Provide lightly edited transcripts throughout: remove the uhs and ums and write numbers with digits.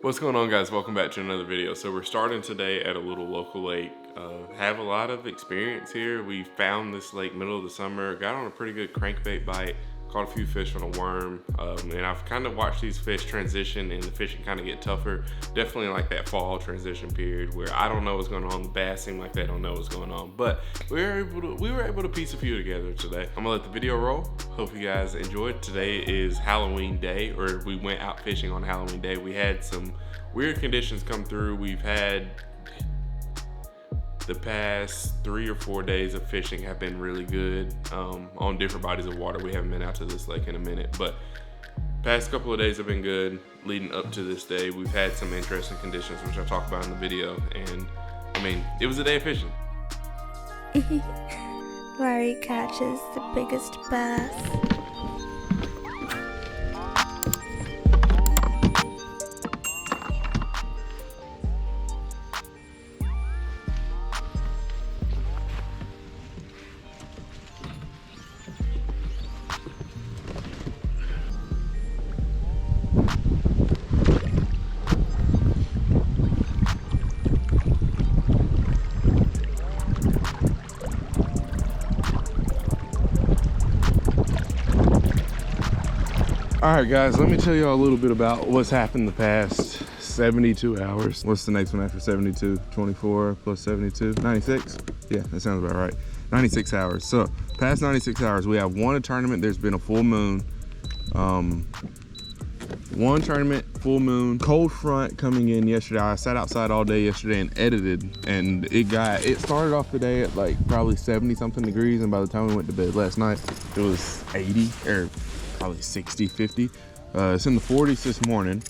What's going on, guys? Welcome back to another video. So we're starting today at a little local lake. Have a lot of experience here. We found this lake middle of the summer, got on a pretty good crankbait bite, caught a few fish on a worm, and I've kind of watched these fish transition and the fishing kind of get tougher. Definitely like that fall transition period where I don't know what's going on. The bass seem like they don't know what's going on, but we were able to piece a few together today. I'm gonna let the video roll. Hope you guys enjoyed. Today is Halloween day, or we went out fishing on Halloween day. We had some weird conditions come through. We've had the past 3 or 4 days of fishing have been really good on different bodies of water. We haven't been out to this lake in a minute, but past couple of days have been good. Leading up to this day, we've had some interesting conditions, which I'll talk about in the video. And I mean, it was a day of fishing. Larry catches the biggest bass. All right, guys, let me tell you all a little bit about what's happened the past 72 hours. What's the next one after 72? 24 plus 72, 96? Yeah, that sounds about right. 96 hours. So past 96 hours, we have won a tournament. There's been a full moon. One tournament, full moon, cold front coming in yesterday. I sat outside all day yesterday and edited, and it started off the day at like probably 70 something degrees, and by the time we went to bed last night, it was 80 or probably 60, 50. It's in the 40s this morning.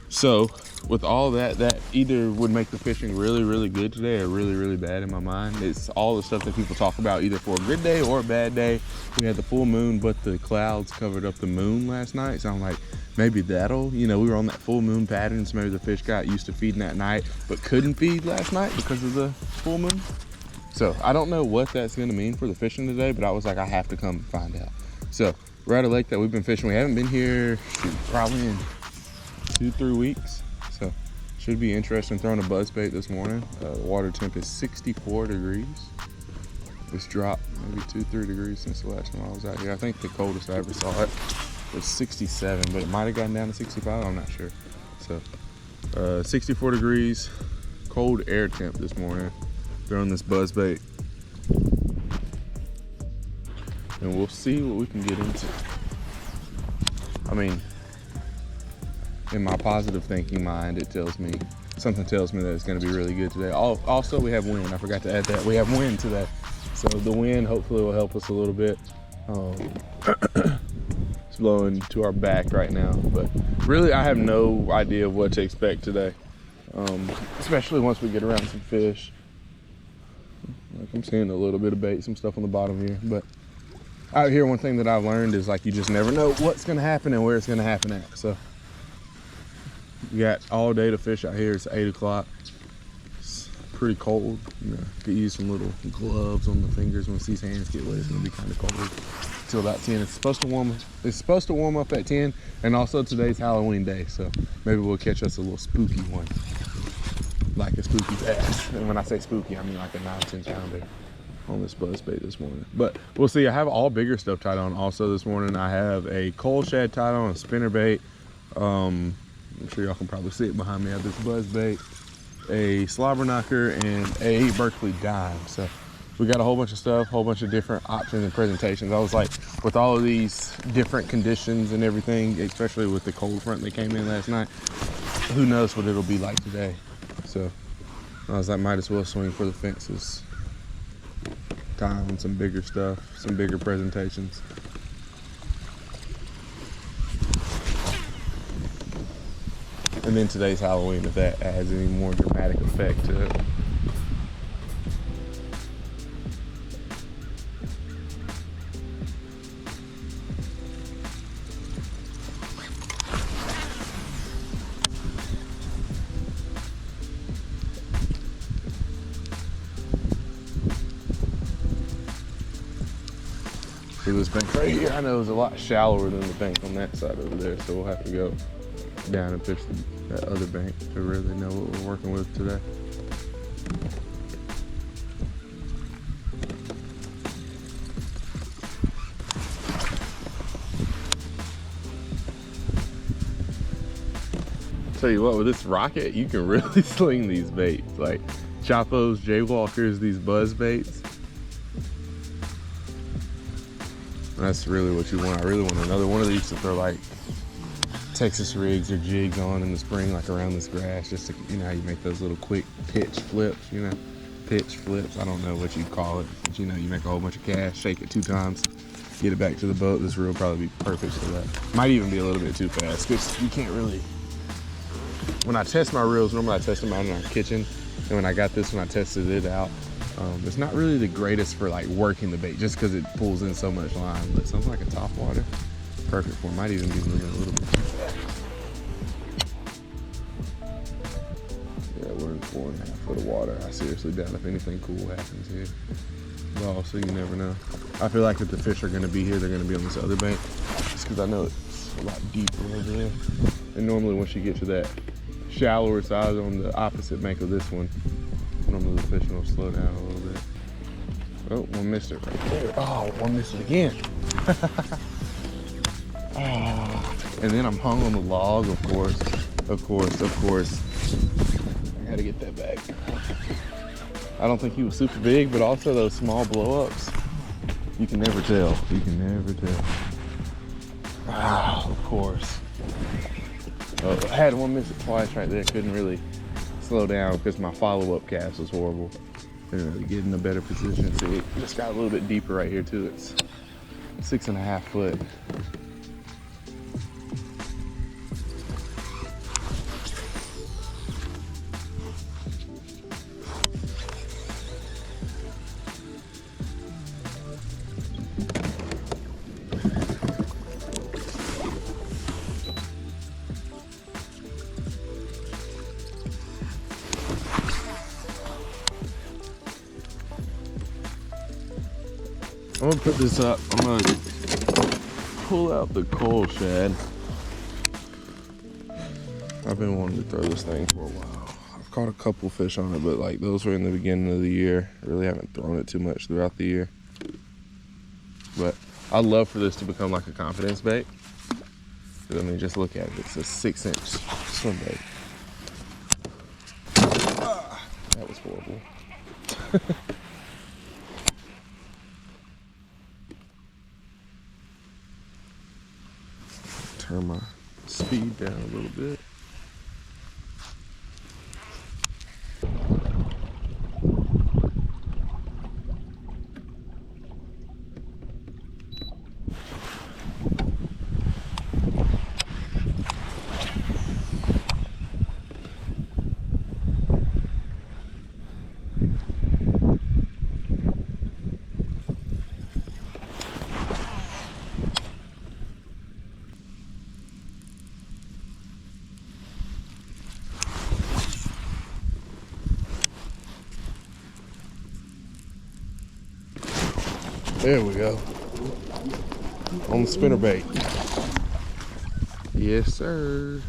So with all that either would make the fishing really, really good today or really, really bad in my mind. It's all the stuff that people talk about either for a good day or a bad day. We had the full moon, but the clouds covered up the moon last night. So I'm like, maybe that'll, we were on that full moon pattern, so maybe the fish got used to feeding at night, but couldn't feed last night because of the full moon. So I don't know what that's gonna mean for the fishing today, but I was like, I have to come and find out. So we're at a lake that we've been fishing. We haven't been here probably in 2-3 weeks. So should be interesting. Throwing a buzz bait this morning. The water temp is 64 degrees. It's dropped maybe 2-3 degrees since the last time I was out here. I think the coldest I ever saw it was 67, but it might have gotten down to 65. I'm not sure. So 64 degrees, cold air temp this morning. Throwing this buzz bait. And we'll see what we can get into. I mean, in my positive thinking mind, something tells me that it's gonna be really good today. Also, we have wind. I forgot to add that. We have wind today. So the wind hopefully will help us a little bit. It's blowing to our back right now, but really I have no idea of what to expect today. Especially once we get around some fish. Like I'm seeing a little bit of bait, some stuff on the bottom here, but out here, one thing that I've learned is like you just never know what's gonna happen and where it's gonna happen at. So we got all day to fish out here. It's 8 o'clock. It's pretty cold. Could use some little gloves on the fingers once these hands get wet. It's gonna be kind of cold till about 10. It's supposed to warm up at 10, and also today's Halloween day, so maybe we'll catch us a little spooky one, like a spooky bass. And when I say spooky, I mean like a 9-10 pounder on this buzz bait this morning. But we'll see. I have all bigger stuff tied on also this morning. I have a coal shad tied on, a spinner bait. I'm sure y'all can probably see it behind me. I have this buzz bait, a slobber knocker, and a Berkeley dime. So we got a whole bunch of stuff, whole bunch of different options and presentations. I was like, with all of these different conditions and everything, especially with the cold front that came in last night, who knows what it'll be like today. So I was like, might as well swing for the fences. Time on some bigger stuff, some bigger presentations. And then today's Halloween, if that adds any more dramatic effect to it. This bank right here, I know, is a lot shallower than the bank on that side over there, so we'll have to go down and fish that other bank to really know what we're working with today. Tell you what, with this rocket, you can really sling these baits. Like Chopos, Jaywalkers, these buzz baits. That's really what you want. I really want another one of these to throw like Texas rigs or jigs on in the spring, like around this grass, just to, you know how you make those little quick pitch flips, you know? Pitch flips, I don't know what you call it, but you know, you make a whole bunch of cast, shake it 2 times, get it back to the boat. This reel will probably be perfect for that. Might even be a little bit too fast, because you can't really, when I test my reels, normally I test them out in our kitchen, and when I got this one, I tested it out. It's not really the greatest for like working the bait, just because it pulls in so much line, but something like a top water, perfect for it. Might even be moving a little bit. Yeah, we're in 4.5 foot of water. I seriously doubt if anything cool happens here. But also, you never know. I feel like if the fish are gonna be here, they're gonna be on this other bank, just because I know it's a lot deeper over there. And normally once you get to that shallower size on the opposite bank of this one, normally the fishing will slow down a little bit. Oh, one missed it right there. Oh, one missed it again. Oh. And then I'm hung on the log, of course. I gotta get that back. I don't think he was super big, but also those small blow-ups, you can never tell. You can never tell. Ah, of course. Oh, I had one miss it twice right there. Couldn't really slow down because my follow-up cast was horrible. Didn't really get in a better position. See, it just got a little bit deeper right here too. It's 6.5 foot. I'm gonna put this up. I'm gonna pull out the coal shad. I've been wanting to throw this thing for a while. I've caught a couple fish on it, but like those were in the beginning of the year. Really haven't thrown it too much throughout the year. But I'd love for this to become like a confidence bait. I mean, just look at it. It's a 6-inch swim bait. That was horrible. Turn my speed down a little bit. There we go. On the spinnerbait. Yes, sir.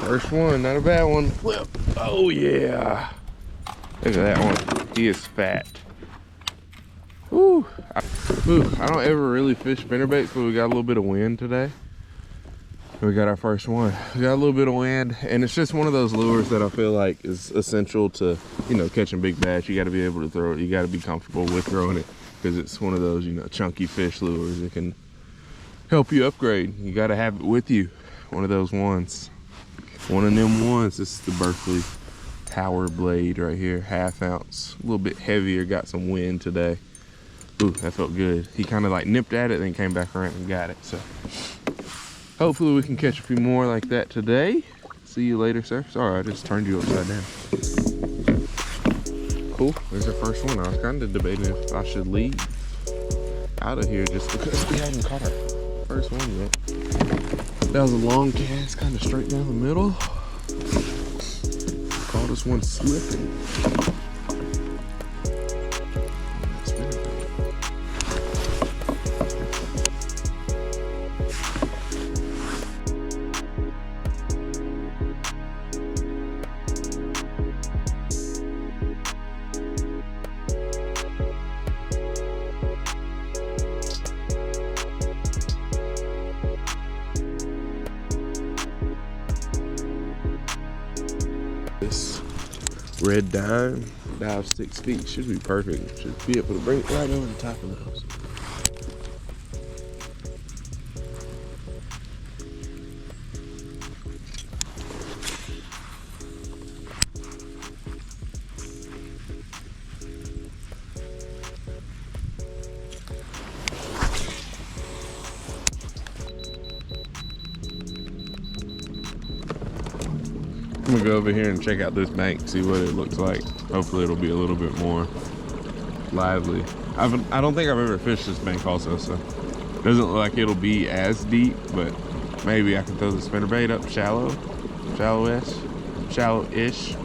First one, not a bad one. Flip. Oh, yeah. Look at that one. He is fat. Woo. I don't ever really fish spinnerbaits, but we got a little bit of wind today. We got our first one. We got a little bit of wind, and it's just one of those lures that I feel like is essential to, you know, catching big bass. You got to be able to throw it. You got to be comfortable with throwing it, because it's one of those, you know, chunky fish lures that can help you upgrade. You got to have it with you. One of those ones. One of them ones. This is the Berkley Tower Blade right here, 1/2 ounce. A little bit heavier. Got some wind today. Ooh, that felt good. He kind of like nipped at it, then came back around and got it. So hopefully we can catch a few more like that today. See you later, sir. Sorry, I just turned you upside down. Cool, there's our first one. I was kind of debating if I should leave out of here just because we hadn't caught our first one yet. That was a long cast, kind of straight down the middle. Caught us one slipping. This red dime, dive 6 feet, should be perfect. Should be able to bring it right over the top of those. I'm gonna go over here and check out this bank, see what it looks like. Hopefully it'll be a little bit more lively. I don't think I've ever fished this bank also, so it doesn't look like it'll be as deep, but maybe I can throw the spinnerbait up shallow-ish.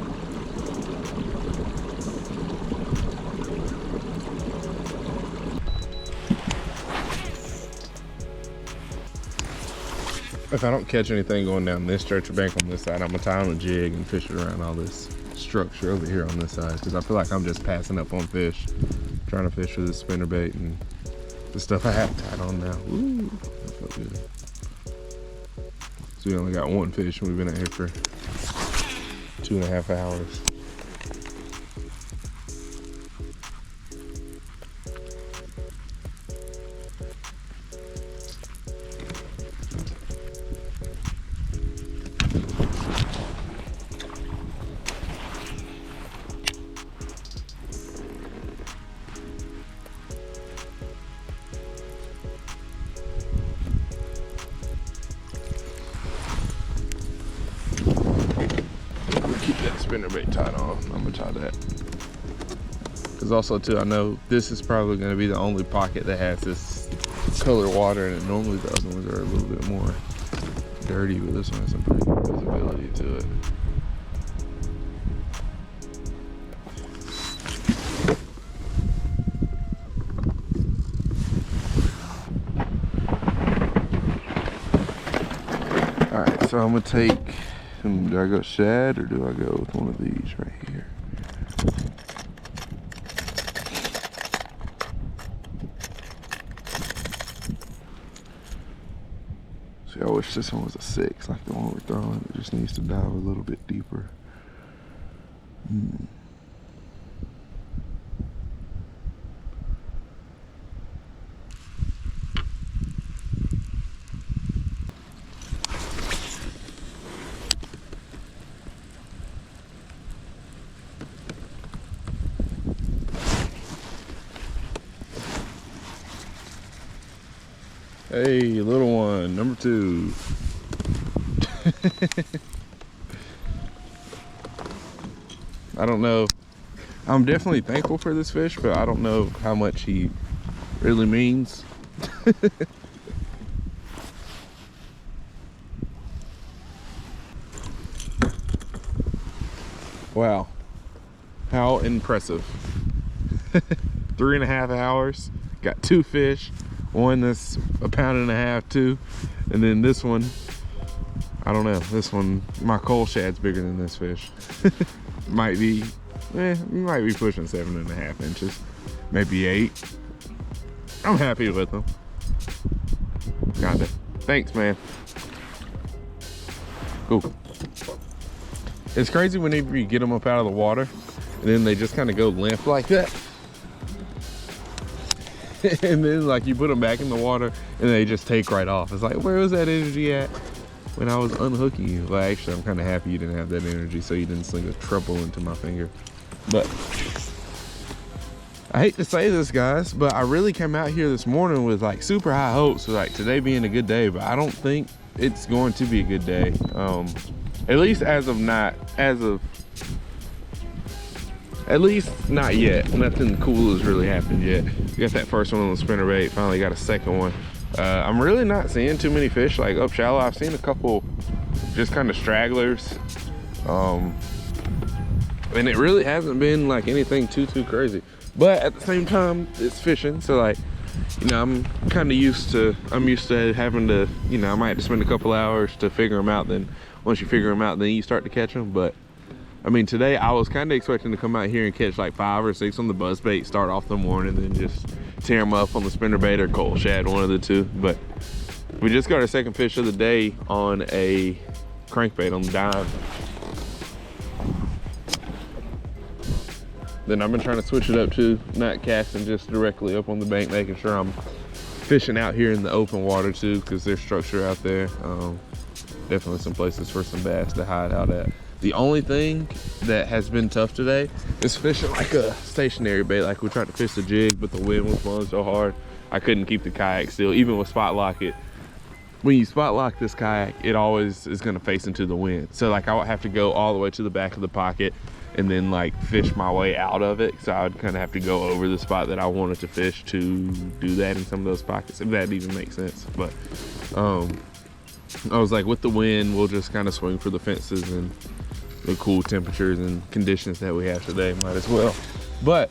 If I don't catch anything going down this stretch of bank on this side, I'm gonna tie on a jig and fish it around all this structure over here on this side, because I feel like I'm just passing up on fish, trying to fish with this spinnerbait and the stuff I have tied on now. Ooh, that felt good. So we only got one fish and we've been out here for 2.5 hours. Spinnerbait tied on. I'm gonna tie that. Because also too, I know this is probably gonna be the only pocket that has this color water in it. Normally the other ones are a little bit more dirty, but this one has some pretty good visibility to it. All right, so I'm gonna take, do I go shad or do I go with one of these right here? See, I wish this one was a 6, like the one we're throwing. It just needs to dive a little bit deeper. Hey, little one, number 2. I don't know. I'm definitely thankful for this fish, but I don't know how much he really means. Wow, how impressive. 3.5 hours, got 2 fish. One that's 1.5 pounds too, and then this one, I don't know, this one, my coal shad's bigger than this fish. might be pushing 7.5 inches, maybe 8. I'm happy with them. Got it. Thanks, man. Cool. It's crazy whenever you get them up out of the water and then they just kind of go limp like that. And then like you put them back in the water and they just take right off. It's like, where was that energy at when I was unhooking you? Well, actually, I'm kind of happy you didn't have that energy, so you didn't sling a treble into my finger. But I hate to say this, guys, but I really came out here this morning with like super high hopes of like today being a good day, but I don't think it's going to be a good day. At least at least not yet. Nothing cool has really happened yet. Got that first one on the spinnerbait, finally got a second one. I'm really not seeing too many fish like up shallow. I've seen a couple just kind of stragglers. And it really hasn't been like anything too crazy. But at the same time, it's fishing, so like, you know, I'm used to having to, you know, I might have to spend a couple hours to figure them out. Then once you figure them out, then you start to catch them. But I mean, today I was kind of expecting to come out here and catch like 5 or 6 on the buzzbait, start off the morning, then just tear them up on the spinnerbait or coal shad, one of the two. But we just got our second fish of the day on a crankbait on the dime. Then I've been trying to switch it up to not casting just directly up on the bank, making sure I'm fishing out here in the open water too, because there's structure out there. Definitely some places for some bass to hide out at. The only thing that has been tough today is fishing like a stationary bait. Like we tried to fish the jig, but the wind was blowing so hard, I couldn't keep the kayak still. Even with spot lock it, when you spot lock this kayak, it always is gonna face into the wind. So like I would have to go all the way to the back of the pocket and then like fish my way out of it. So I would kind of have to go over the spot that I wanted to fish to do that in some of those pockets, if that even makes sense. But I was like, with the wind, we'll just kind of swing for the fences, and the cool temperatures and conditions that we have today might as well. But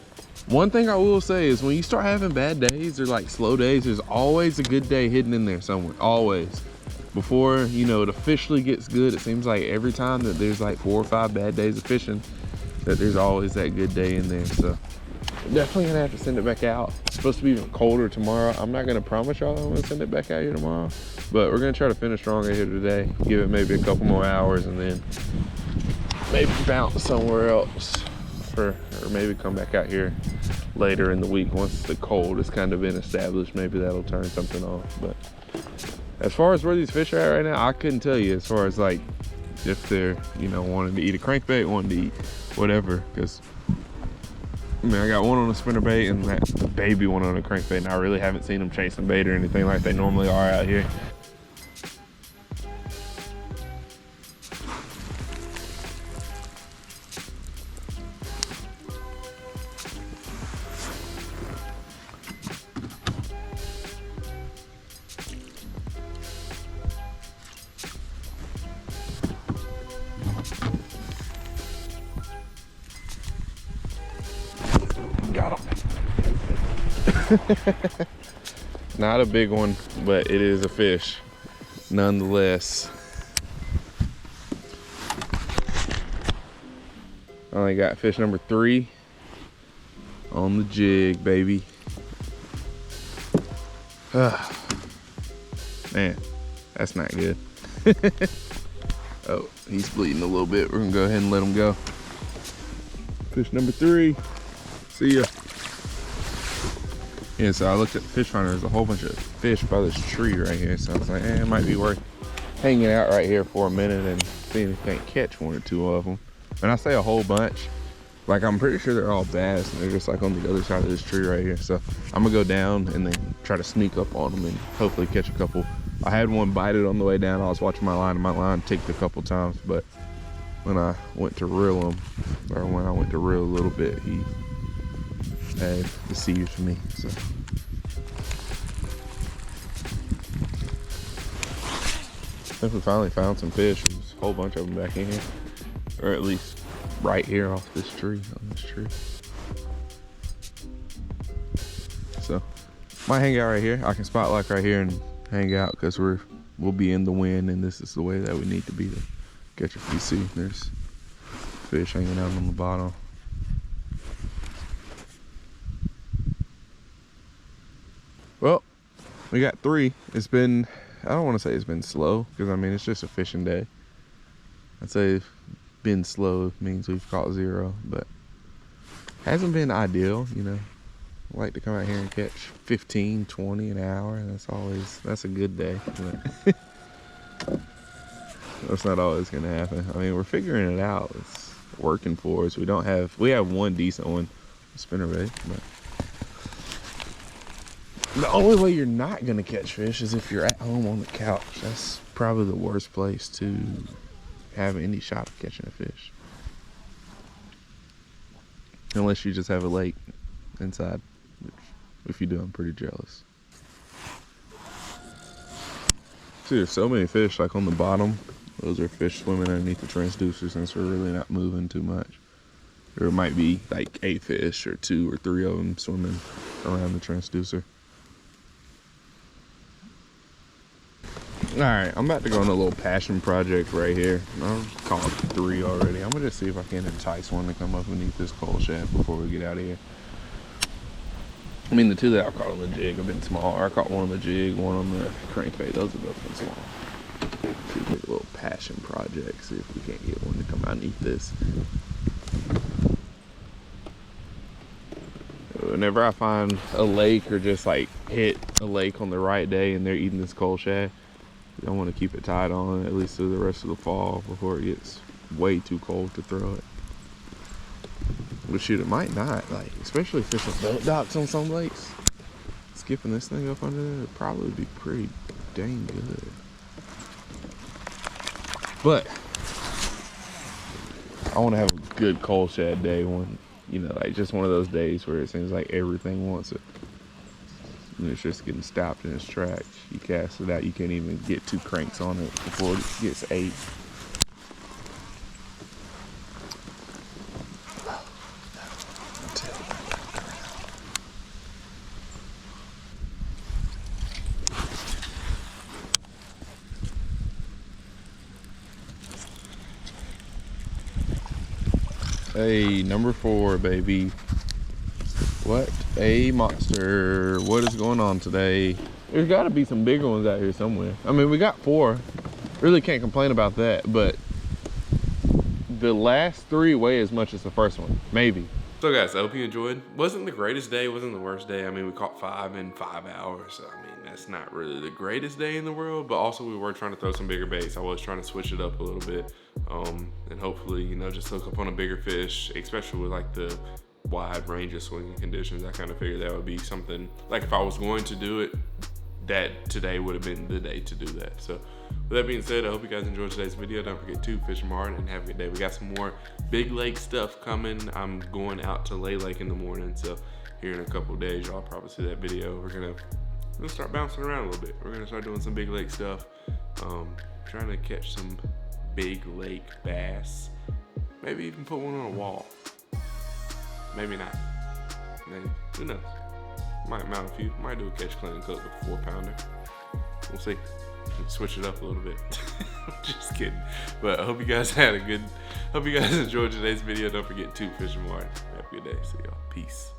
one thing I will say is when you start having bad days or like slow days, there's always a good day hidden in there somewhere, always. Before, you know, it officially gets good, it seems like every time that there's like 4 or 5 bad days of fishing, that there's always that good day in there. So definitely gonna have to send it back out. It's supposed to be even colder tomorrow. I'm not gonna promise y'all I'm gonna send it back out here tomorrow, but we're gonna try to finish strong here today. Give it maybe a couple more hours and then maybe bounce somewhere else, or maybe come back out here later in the week once the cold has kind of been established. Maybe that'll turn something off. But as far as where these fish are at right now, I couldn't tell you as far as like if they're, you know, wanting to eat a crankbait, wanting to eat whatever, because I mean, I got one on a spinnerbait and that baby one on a crankbait, and I really haven't seen them chasing bait or anything like they normally are out here. Got him. Not a big one, but it is a fish nonetheless. Only got fish number 3 on the jig, baby. Man, that's not good. Oh, he's bleeding a little bit. We're gonna go ahead and let him go. Fish number 3. See ya. Yeah, so I looked at the fish finder. There's a whole bunch of fish by this tree right here. So I was like, it might be worth hanging out right here for a minute and seeing if we can't catch 1 or 2 of them. And I say a whole bunch, like I'm pretty sure they're all bass and they're just like on the other side of this tree right here. So I'm gonna go down and then try to sneak up on them and hopefully catch a couple. I had one bite it on the way down. I was watching my line and my line ticked a couple times, but when I went to reel him, or when I went to reel a little bit, he had deceived me. So I think we finally found some fish. There's a whole bunch of them back in here, or at least right here off this tree, on this tree. So might hang out right here. I can spot lock right here and hang out because we'll be in the wind, and this is the way that we need to be to catch a few. See, there's fish hanging out on the bottom. Well, we got 3. It's been, I don't want to say it's been slow, because I mean it's just a fishing day. I'd say been slow means we've caught 0, but hasn't been ideal, you know. I like to come out here and catch 15, 20 an hour. That's a good day. But that's not always gonna happen. I mean, we're figuring it out. It's working for us. We have 1 decent one, spinnerbait, but the only way you're not gonna catch fish is if you're at home on the couch. That's probably the worst place to have any shot of catching a fish. Unless you just have a lake inside, which if you do, I'm pretty jealous. See, there's so many fish like on the bottom. Those are fish swimming underneath the transducer since we're really not moving too much. There might be like 8 fish or 2 or 3 of them swimming around the transducer. All right, I'm about to go on a little passion project right here. I've caught 3 already. I'm gonna just see if I can entice one to come up and eat this cold shaft before we get out of here. I mean, the 2 that I caught on the jig have been small. I caught 1 on the jig, 1 on the crankbait. Those have both been small. See if we get a little passion project. See if we can't get one to come out and eat this. whenever I find a lake or just like hit a lake on the right day and they're eating this cold shad, I want to keep it tied on at least through the rest of the fall before it gets way too cold to throw it. But shoot, it might not, like, especially if there's some belt docks on some lakes. Skipping this thing up under there would probably be pretty dang good. But I want to have a good cold shad day, one, you know, like just one of those days where it seems like everything wants it. And it's just getting stopped in its tracks. You cast it out, you can't even get 2 cranks on it before it gets 8. Hey, number 4, baby. What a monster. What is going on today? There's got to be some bigger ones out here somewhere. I mean, we got 4. Really can't complain about that, but the last 3 weigh as much as the first one, maybe. So guys, I hope you enjoyed. Wasn't the greatest day, wasn't the worst day. I mean, we caught 5 in 5 hours. So, I mean, that's not really the greatest day in the world, but also we were trying to throw some bigger baits. I was trying to switch it up a little bit, and hopefully, you know, just hook up on a bigger fish, especially with like the wide range of swinging conditions. I kind of figured that would be something, like if I was going to do it, that today would have been the day to do that. So with that being said, I hope you guys enjoyed today's video. Don't forget to fish hard and have a good day. We got some more big lake stuff coming. I'm going out to Lay Lake in the morning, so here in a couple of days, y'all probably see that video. We're gonna start bouncing around a little bit. We're gonna start doing some big lake stuff. Trying to catch some big lake bass. Maybe even put one on a wall. Maybe not. Maybe. Who knows? Might mount a few. Might do a catch, clean, and cook with a 4-pounder. We'll see. Switch it up a little bit. Just kidding. But I hope you guys had a good. Hope you guys enjoyed today's video. Don't forget to fish hard. Have a good day. See y'all. Peace.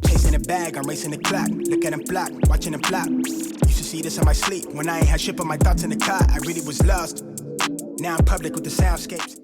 Chasing a bag, I'm racing the clock. Look at them block, watching them flop. Used to see this in my sleep when I ain't had shit but my thoughts in the car. I really was lost. Now I'm public with the soundscapes.